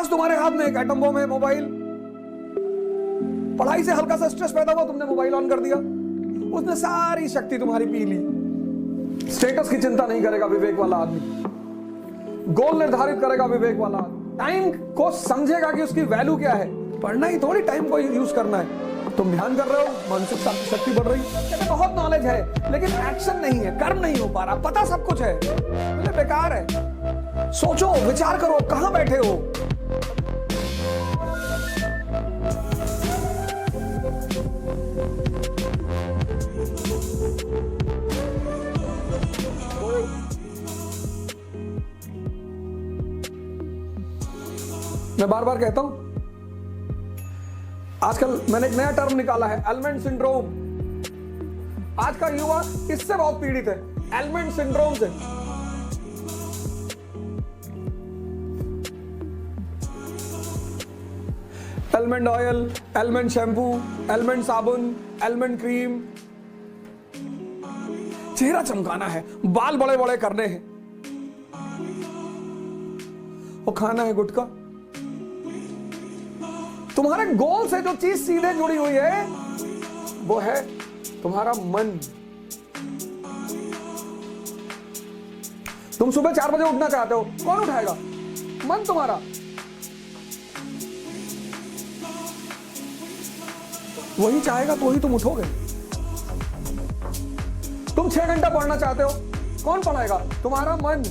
पास तुम्हारे हाथ में एक एटम बम है, मोबाइल। पढ़ाई से हल्का सा स्ट्रेस पैदा हुआ, तुमने मोबाइल ऑन कर दिया, उसने सारी शक्ति तुम्हारी पी ली। स्टेटस की चिंता नहीं करेगा विवेक वाला आदमी, गोल निर्धारित करेगा विवेक वाला आदमी, टाइम को समझेगा कि उसकी वैल्यू क्या है। पढ़ना ही थोड़ी टाइम को यूज करना है। तुम ध्यान कर रहे हो, मानसिक शक्ति बढ़ रही है। बहुत नॉलेज है लेकिन एक्शन नहीं है, कर्म नहीं हो पा रहा, पता सब कुछ है, तो बेकार है। सोचो, विचार करो, कहां बैठे हो। मैं बार बार कहता हूं, आजकल मैंने एक नया टर्म निकाला है, एलिमेंट सिंड्रोम। आज का युवा इससे बहुत पीड़ित है, एलिमेंट सिंड्रोम से। Element oil, element shampoo, element साबुन, एलिमेंट क्रीम। चेहरा चमकाना है, बाल बड़े बड़े करने हैं, वो खाना है गुटखा। तुम्हारे गोल से जो चीज सीधे जुड़ी हुई है वो है तुम्हारा मन। तुम सुबह 4 बजे उठना चाहते हो, कौन उठाएगा? मन तुम्हारा। वही चाहेगा तो वही तुम उठोगे। तुम 6 घंटा पढ़ना चाहते हो, कौन पढ़ाएगा? तुम्हारा मन।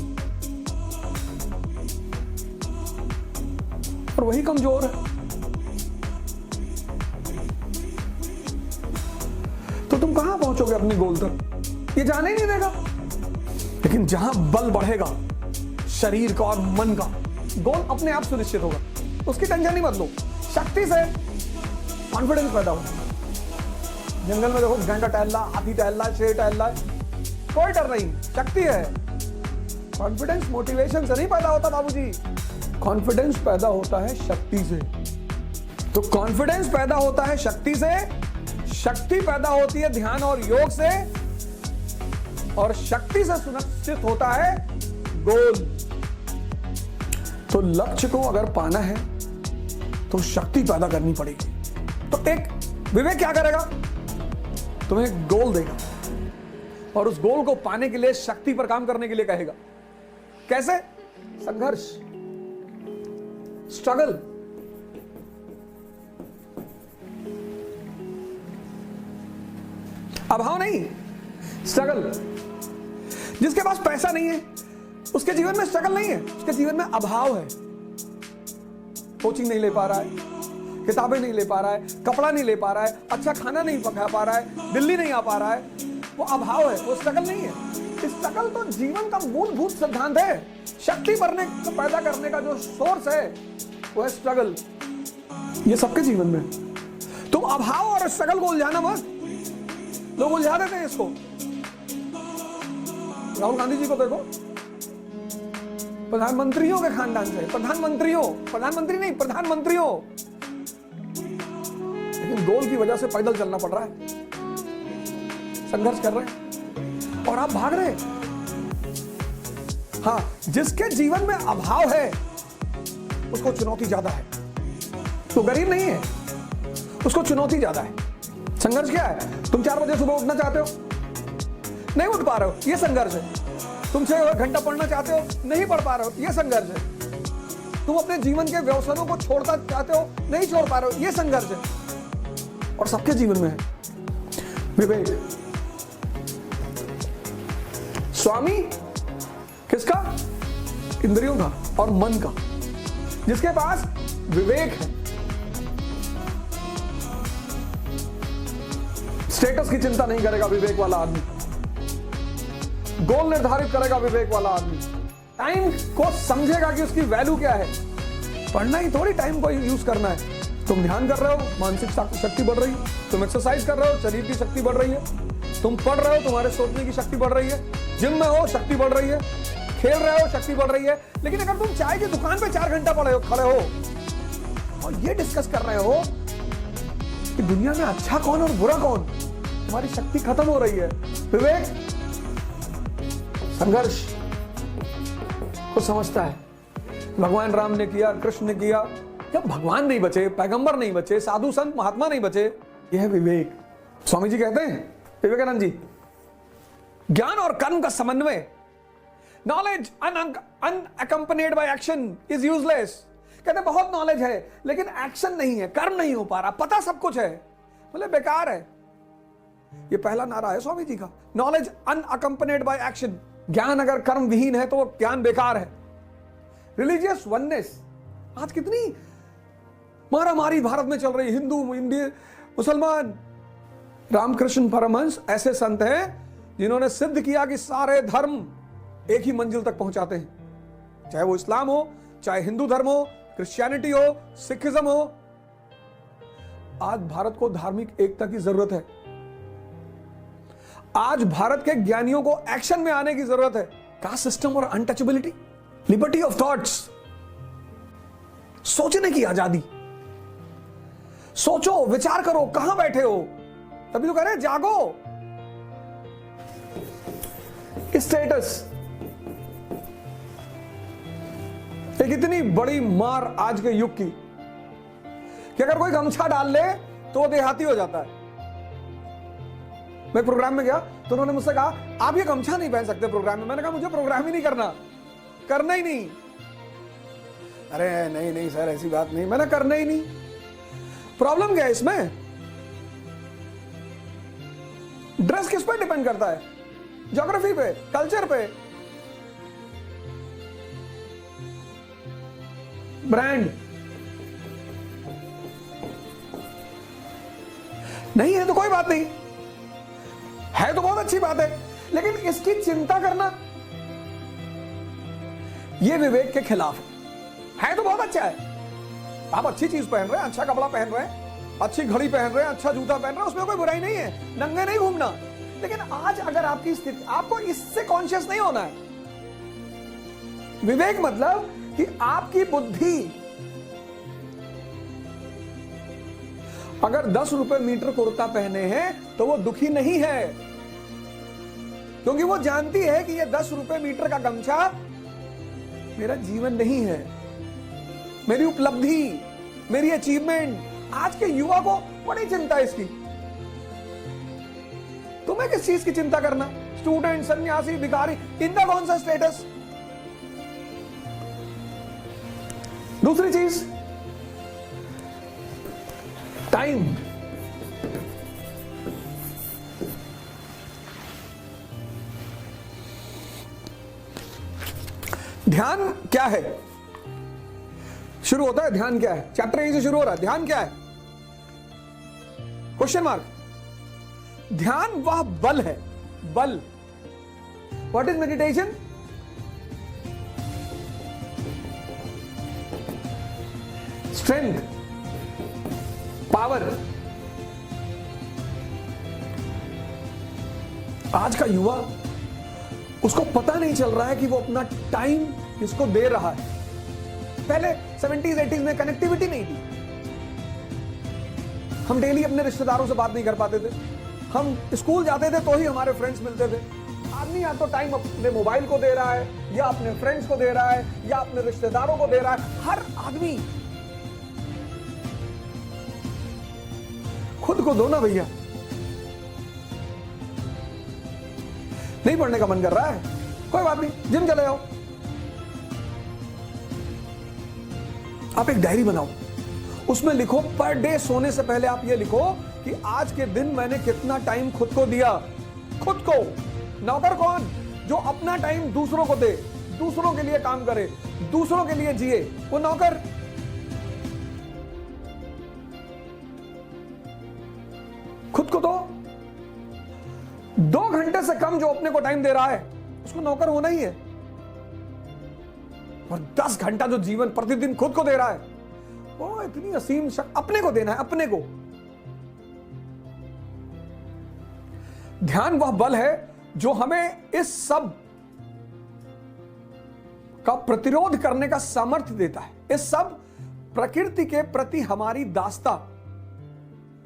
और वही कमजोर है। तो तुम कहां पहुंचोगे अपने गोल तक? ये जाने ही नहीं देगा। लेकिन जहां बल बढ़ेगा शरीर का और मन का, गोल अपने आप सुनिश्चित होगा। उसकी टेंशन ही मत लो। शक्ति से कॉन्फिडेंस पैदा होगा। जंगल में देखो, घंटा टहल रहा, हाथी टहल रहा, शेर टहल रहा, कोई डर नहीं, शक्ति है। कॉन्फिडेंस मोटिवेशन से नहीं पैदा होता बाबूजी, कॉन्फिडेंस पैदा होता है शक्ति से। तो कॉन्फिडेंस पैदा होता है शक्ति से, शक्ति पैदा होती है ध्यान और योग से, और शक्ति से सुनिश्चित होता है गोल। तो लक्ष्य को अगर पाना है तो शक्ति पैदा करनी पड़ेगी। तो एक विवेक क्या करेगा? तुम्हें गोल देगा और उस गोल को पाने के लिए शक्ति पर काम करने के लिए कहेगा। कैसे? संघर्ष, स्ट्रगल। अभाव नहीं, स्ट्रगल। जिसके पास पैसा नहीं है उसके जीवन में स्ट्रगल नहीं है, उसके जीवन में अभाव है। कोचिंग नहीं ले पा रहा है, किताबें नहीं ले पा रहा है, कपड़ा नहीं ले पा रहा है, अच्छा खाना नहीं पका पा रहा है, दिल्ली नहीं आ पा रहा है, वो अभाव है, वो स्ट्रगल नहीं है। स्ट्रगल तो जीवन का मूलभूत सिद्धांत है। शक्ति भरने को पैदा करने का जो सोर्स है वो है स्ट्रगल। ये सबके जीवन में। तुम अभाव और स्ट्रगल को उलझाना मत। लोग उलझा देते हैं इसको। राहुल गांधी जी को देखो, प्रधानमंत्रियों के खानदान से, प्रधानमंत्री नहीं, प्रधानमंत्रियों, लेकिन गोल की वजह से पैदल चलना पड़ रहा है, संघर्ष कर रहे हैं और आप भाग रहे हैं। हाँ, जिसके जीवन में अभाव है उसको चुनौती ज्यादा है। तो गरीब नहीं है, उसको चुनौती ज्यादा है। संघर्ष क्या है? तुम 4 बजे सुबह उठना चाहते हो, नहीं उठ पा रहे हो, यह संघर्ष है। तुम 6 घंटा पढ़ना चाहते हो, नहीं पढ़ पा रहे हो, यह संघर्ष है। तुम अपने जीवन के व्यवसायों को छोड़ना चाहते हो, नहीं छोड़ पा रहे हो, यह संघर्ष है। और सबके जीवन में है विवेक। स्वामी किसका? इंद्रियों का और मन का। जिसके पास विवेक है, स्टेटस की चिंता नहीं करेगा विवेक वाला आदमी, गोल निर्धारित करेगा विवेक वाला आदमी, टाइम को समझेगा कि उसकी वैल्यू क्या है। पढ़ना ही थोड़ी टाइम को यूज करना है। तुम ध्यान कर रहे हो, मानसिक शक्ति बढ़ रही है। तुम एक्सरसाइज कर रहे हो, शरीर की शक्ति बढ़ रही है। तुम पढ़ रहे हो, तुम्हारे सोचने की शक्ति बढ़ रही है। जिम में हो, शक्ति बढ़ रही है। खेल रहे हो, शक्ति बढ़ रही है। लेकिन अगर तुम चाय की दुकान पे 4 घंटा खड़े हो और ये डिस्कस कर रहे हो कि दुनिया में अच्छा कौन और बुरा कौन, तुम्हारी शक्ति खत्म हो रही है। विवेक संघर्ष को समझता है, भगवान राम ने किया, कृष्ण ने किया। जब भगवान नहीं बचे, पैगंबर नहीं बचे, साधु संत महात्मा नहीं बचे, यह है विवेक। स्वामी जी कहते हैं, विवेकानंद जी, ज्ञान और कर्म का समन्वय, knowledge unaccompanied by action is useless. कहते बहुत नॉलेज है लेकिन एक्शन नहीं है, कर्म नहीं हो पा रहा, पता सब कुछ है, बोले बेकार है। ये पहला नारा है स्वामी जी का, नॉलेज अनअकम्पनीड बाय एक्शन। ज्ञान अगर कर्म विहीन है तो वो ज्ञान बेकार है। रिलीजियस वननेस, आज कितनी मारामारी भारत में चल रही, हिंदू इंडिया मुसलमान। रामकृष्ण परमहंस ऐसे संत हैं जिन्होंने सिद्ध किया कि सारे धर्म एक ही मंजिल तक पहुंचाते हैं, चाहे वो इस्लाम हो, चाहे हिंदू धर्म हो, क्रिश्चियनिटी हो, सिखिज्म हो। आज भारत को धार्मिक एकता की जरूरत है। आज भारत के ज्ञानियों को एक्शन में आने की जरूरत है। कास्ट सिस्टम और अनटचेबिलिटी, लिबर्टी ऑफ थॉट्स, सोचने की आजादी। सोचो, विचार करो, कहां बैठे हो, तभी तो कह रहे हैं जागो। स्टेटस, एक इतनी बड़ी मार आज के युग की कि अगर कोई गमछा डाल ले तो वो देहाती हो जाता है। मैं प्रोग्राम में गया तो उन्होंने मुझसे कहा आप ये गमछा नहीं पहन सकते प्रोग्राम में। मैंने कहा मुझे प्रोग्राम ही नहीं करना ही नहीं। अरे नहीं नहीं सर ऐसी बात नहीं, मैंने करना ही नहीं। प्रॉब्लम क्या है इसमें? ड्रेस किस पे डिपेंड करता है? ज्योग्राफी पे, कल्चर पे, ब्रांड नहीं है तो कोई बात नहीं, है तो बहुत अच्छी बात है, लेकिन इसकी चिंता करना यह विवेक के खिलाफ है तो बहुत अच्छा है। आप अच्छी चीज पहन रहे हैं, अच्छा कपड़ा पहन रहे हैं, अच्छी घड़ी पहन रहे हैं, अच्छा जूता पहन रहे हैं, उसमें कोई बुराई नहीं है, नंगे नहीं घूमना। लेकिन आज अगर आपकी स्थिति, आपको इससे कॉन्शियस नहीं होना है। विवेक मतलब कि आपकी बुद्धि अगर 10 रुपए मीटर कुर्ता पहने हैं तो वो दुखी नहीं है, क्योंकि वो जानती है कि ये 10 रुपए मीटर का गमछा मेरा जीवन नहीं है, मेरी उपलब्धि, मेरी अचीवमेंट। आज के युवा को बड़ी चिंता है इसकी। तुम्हें किस चीज की चिंता करना? स्टूडेंट, सन्यासी, भिखारी, इनका कौन सा स्टेटस? दूसरी चीज, टाइम। ध्यान क्या है? शुरू होता है ध्यान क्या है, चैप्टर यहीं से शुरू हो रहा है। ध्यान क्या है? Question mark. ध्यान वह बल है, बल। What is meditation? Strength, power. आज का युवा, उसको पता नहीं चल रहा है कि वो अपना टाइम इसको दे रहा है। पहले 70s 80s में कनेक्टिविटी नहीं थी, हम डेली अपने रिश्तेदारों से बात नहीं कर पाते थे, हम स्कूल जाते थे तो ही हमारे फ्रेंड्स मिलते थे। आदमी या तो टाइम अपने मोबाइल को दे रहा है, या अपने फ्रेंड्स को दे रहा है, या अपने रिश्तेदारों को दे रहा है। हर आदमी खुद को दो ना भैया। नहीं पढ़ने का मन कर रहा है, कोई बात नहीं, जिम चले जाओ। आप एक डायरी बनाओ, उसमें लिखो, पर डे सोने से पहले आप ये लिखो कि आज के दिन मैंने कितना टाइम खुद को दिया। खुद को। नौकर कौन? जो अपना टाइम दूसरों को दे, दूसरों के लिए काम करे, दूसरों के लिए जिए, वो नौकर। खुद को तो 2 घंटे से कम जो अपने को टाइम दे रहा है उसको नौकर होना ही है। और 10 घंटा जो जीवन प्रतिदिन खुद को दे रहा है, वो इतनी असीम शक्ति अपने को देना है, अपने को। ध्यान वह बल है जो हमें इस सब का प्रतिरोध करने का सामर्थ्य देता है। इस सब प्रकृति के प्रति हमारी दास्ता।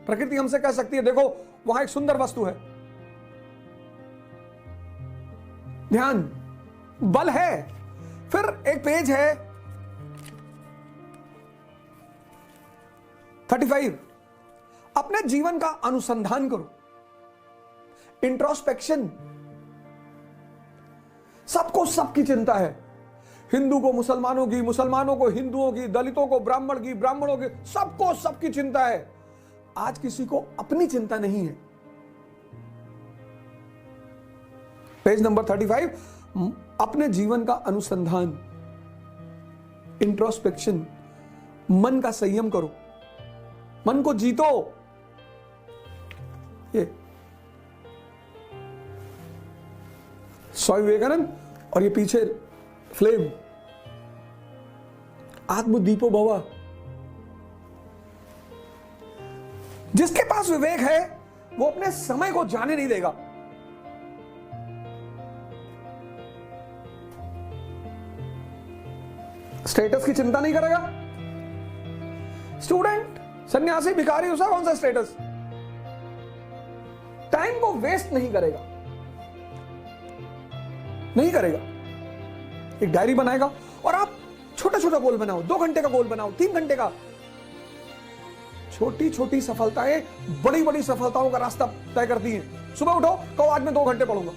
प्रकृति हमसे कह सकती है देखो वहां एक सुंदर वस्तु है, ध्यान बल है। फिर एक पेज है 35, अपने जीवन का अनुसंधान करो, इंट्रोस्पेक्शन। सबको सबकी चिंता है, हिंदू को मुसलमानों की, मुसलमानों को हिंदुओं की, दलितों को ब्राह्मण की, ब्राह्मणों की, सबको सबकी चिंता है। आज किसी को अपनी चिंता नहीं है। पेज नंबर 35, अपने जीवन का अनुसंधान, इंट्रोस्पेक्शन। मन का संयम करो, मन को जीतो। ये स्वामी विवेकानंद और ये पीछे फ्लेम, आत्मदीपो भव। जिसके पास विवेक है वो अपने समय को जाने नहीं देगा। स्टेटस की चिंता नहीं करेगा। स्टूडेंट, सन्यासी, भिखारी, उसका कौन सा स्टेटस? टाइम को वेस्ट नहीं करेगा, नहीं करेगा। एक डायरी बनाएगा और आप छोटा छोटा गोल बनाओ, 2 घंटे का गोल बनाओ, 3 घंटे का। छोटी छोटी सफलताएं बड़ी बड़ी सफलताओं का रास्ता तय करती हैं। सुबह उठो, कहो आज मैं 2 घंटे पढ़ूंगा।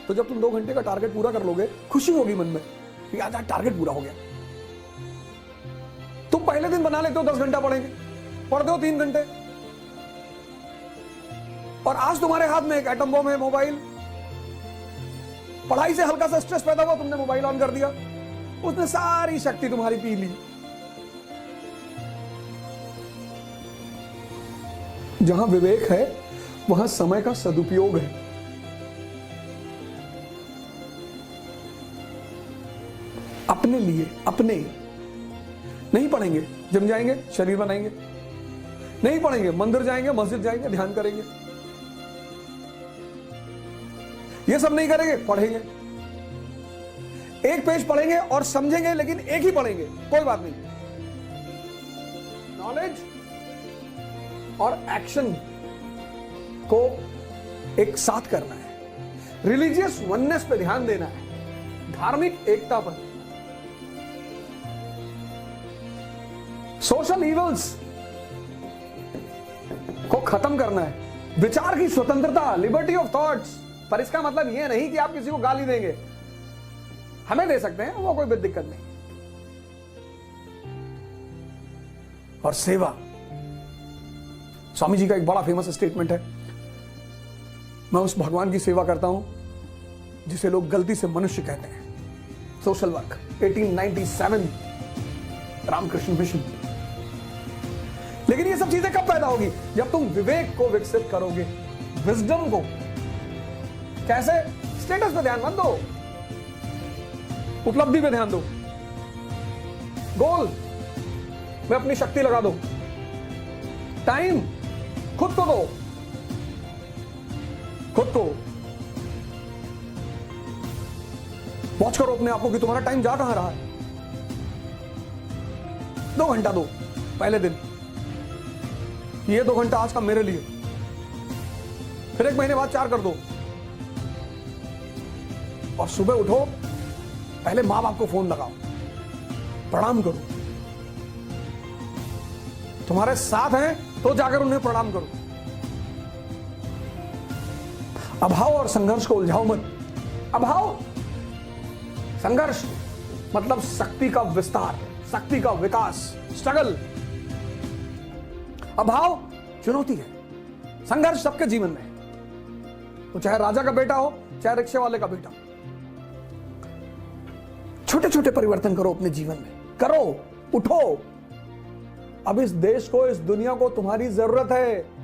तो जब तुम 2 घंटे का टारगेट पूरा कर लोगे, खुशी होगी मन में कि आज टारगेट पूरा हो गया। तुम पहले दिन बना लेते हो 10 घंटा पढ़ेंगे, पढ़ते हो 3 घंटे, और आज तुम्हारे हाथ में एक एटम बम है, मोबाइल। पढ़ाई से हल्का सा स्ट्रेस पैदा हुआ, तुमने मोबाइल ऑन कर दिया, उसने सारी शक्ति तुम्हारी पी ली। जहां विवेक है वहां समय का सदुपयोग है। अपने लिए, अपने नहीं पढ़ेंगे, जिम जाएंगे, शरीर बनाएंगे। नहीं पढ़ेंगे, मंदिर जाएंगे, मस्जिद जाएंगे, ध्यान करेंगे। ये सब नहीं करेंगे, पढ़ेंगे। एक पेज पढ़ेंगे और समझेंगे, लेकिन एक ही पढ़ेंगे, कोई बात नहीं। नॉलेज और एक्शन को एक साथ करना है। रिलीजियस वननेस पे ध्यान देना है, धार्मिक एकता पर। सोशल इवल्स को खत्म करना है। विचार की स्वतंत्रता, लिबर्टी ऑफ थॉट्स। पर इसका मतलब यह नहीं कि आप किसी को गाली देंगे, हमें दे सकते हैं, वो कोई दिक्कत नहीं। और सेवा, स्वामी जी का एक बड़ा फेमस स्टेटमेंट है, मैं उस भगवान की सेवा करता हूं जिसे लोग गलती से मनुष्य कहते हैं। Social work, 1897, Ramakrishna mission. लेकिन ये सब चीजें कब पैदा होगी? जब तुम विवेक को विकसित करोगे, विजडम को। कैसे? स्टेटस पे ध्यान मत दो, उपलब्धि पे ध्यान दो, गोल में अपनी शक्ति लगा दो, टाइम खुद को दो, खुद को वॉच करो अपने आप को कि तुम्हारा टाइम जा कहां रहा है। 2 घंटा दो पहले दिन, ये 2 घंटा आज का मेरे लिए। फिर 1 महीने बाद 4 कर दो। और सुबह उठो, पहले मां बाप को फोन लगाओ, प्रणाम करो। तुम्हारे साथ हैं तो जाकर उन्हें प्रणाम करो। अभाव और संघर्ष को उलझाओ मत। अभाव, संघर्ष मतलब शक्ति का विस्तार, शक्ति का विकास, स्ट्रगल। अभाव चुनौती है, संघर्ष सबके जीवन में है। तो चाहे राजा का बेटा हो, चाहे रिक्शे वाले का बेटा। छोटे छोटे परिवर्तन करो अपने जीवन में, करो, उठो। अब इस देश को, इस दुनिया को तुम्हारी जरूरत है।